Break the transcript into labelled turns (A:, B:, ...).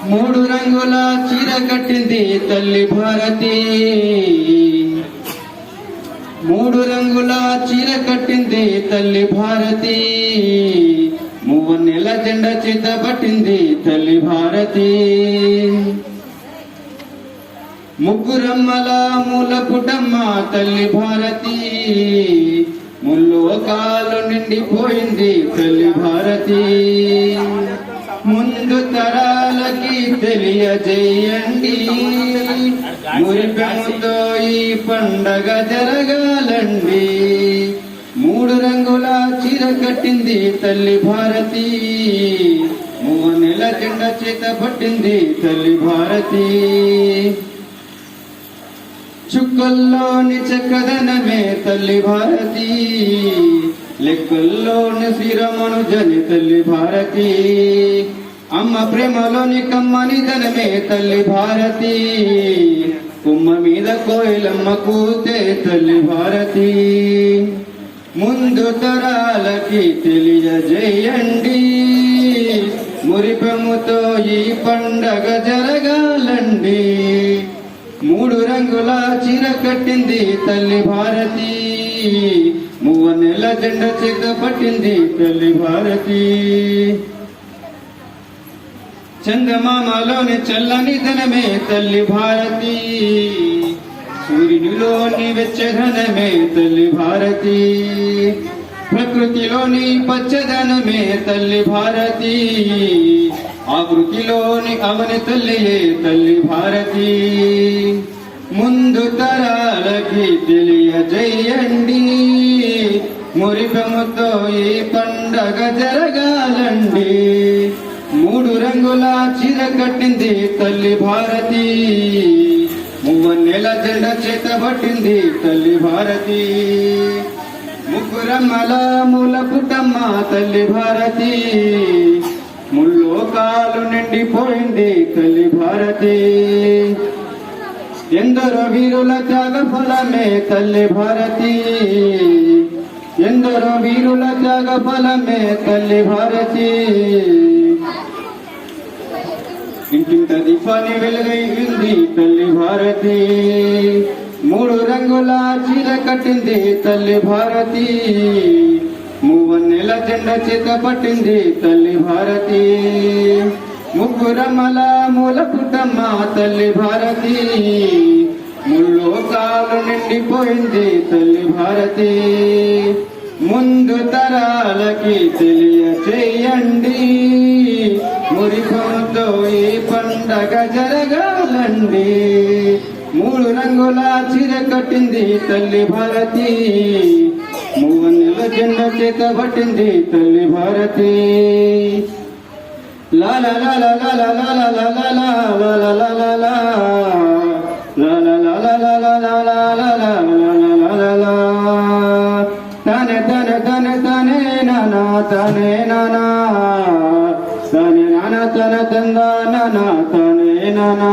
A: మూడు రంగుల చీర కట్టింది తల్లి భారతి. మూడు రంగుల చీర కట్టింది తల్లి భారతి. మూవన్నెల జెండా చేత పట్టింది తల్లి భారతి. ముగ్గురమ్మల మూల పుటమ్మ తల్లి భారతి. ముల్లోకాలు నిండిపోయింది తల్లి భారతి. ముందు తరాలకి తెలియజేయండి, మురిపెముతో ఈ పండగ జరగాలండి. మూడు రంగుల చీర కట్టింది తల్లి భారతి. మూవన్నెల జెండా చేత పట్టింది తల్లి భారతి. చుక్కల్లోని చక్కదనమే తల్లి భారతి. లెక్కల్లోని శ్రీరమణు జని తల్లి భారతి. అమ్మ ప్రేమలోని కమ్మని ధనమే తల్లి భారతి. కుమ్మ మీద కోయిలమ్మ కూతే తల్లి భారతి. ముందు తరాలకి తెలియజేయండి, మురిపెముతో ఈ పండగ జరగాలండి. మూడు రంగుల చీర కట్టింది తల్లి భారతి. మూవన్నెల జెండా చేత పట్టింది తల్లి భారతి. చందమామలోని చల్లని ధనమే తల్లి భారతి. సూర్యునిలోని వెచ్చదనమే తల్లి భారతి. ప్రకృతిలోని పచ్చదనమే తల్లి భారతి. ఆకృతిలోని అవని తల్లియే తల్లి భారతి. ముందు తరాలకి తెలియజేయండి, మురిపెముతో ఈ పండగ జరగాలండి. మూడు రంగుల చీర కట్టింది తల్లి భారతి. మూవన్నెల జెండా చేత పట్టింది తల్లి భారతి. ముగ్గురమ్మల మూల పుట్టమ్మ తల్లి భారతి. ముల్లోకాలు నిండిపోయింది తల్లి భారతి. ఎందరో వీరుల త్యాగ ఫలమే తల్లి భారతి. ఎందరో వీరుల త్యాగ ఫలమే తల్లి భారతి. ఇంటింట దీపాన్ని వెలుగైంది తల్లి భారతి. మూడు రంగుల చీర కట్టింది తల్లి భారతి. మూవన్నెల జెండా చేత పట్టింది తల్లి భారతి. ముగ్గురమ్మల మూల పుట్టమ్మ తల్లి భారతి. ముల్లోకాలు నిండిపోయింది తల్లి భారతి. ముందు తరాలకి తెలియచేయండి, మురికొంతో ఈ పండగ జరగాలండి. మూడు రంగుల చీర కట్టింది తల్లి భారతి. మూవన్నెల జెండా చేత పట్టింది తల్లి భారతి. లాలా లాలా లాలా లాలా లాలా లాలా లాలా లాలా లాలా లాలా తనే తనే తనే తనే నానా తనే నానా తనే నానా తన తందా నానా తనే నానా.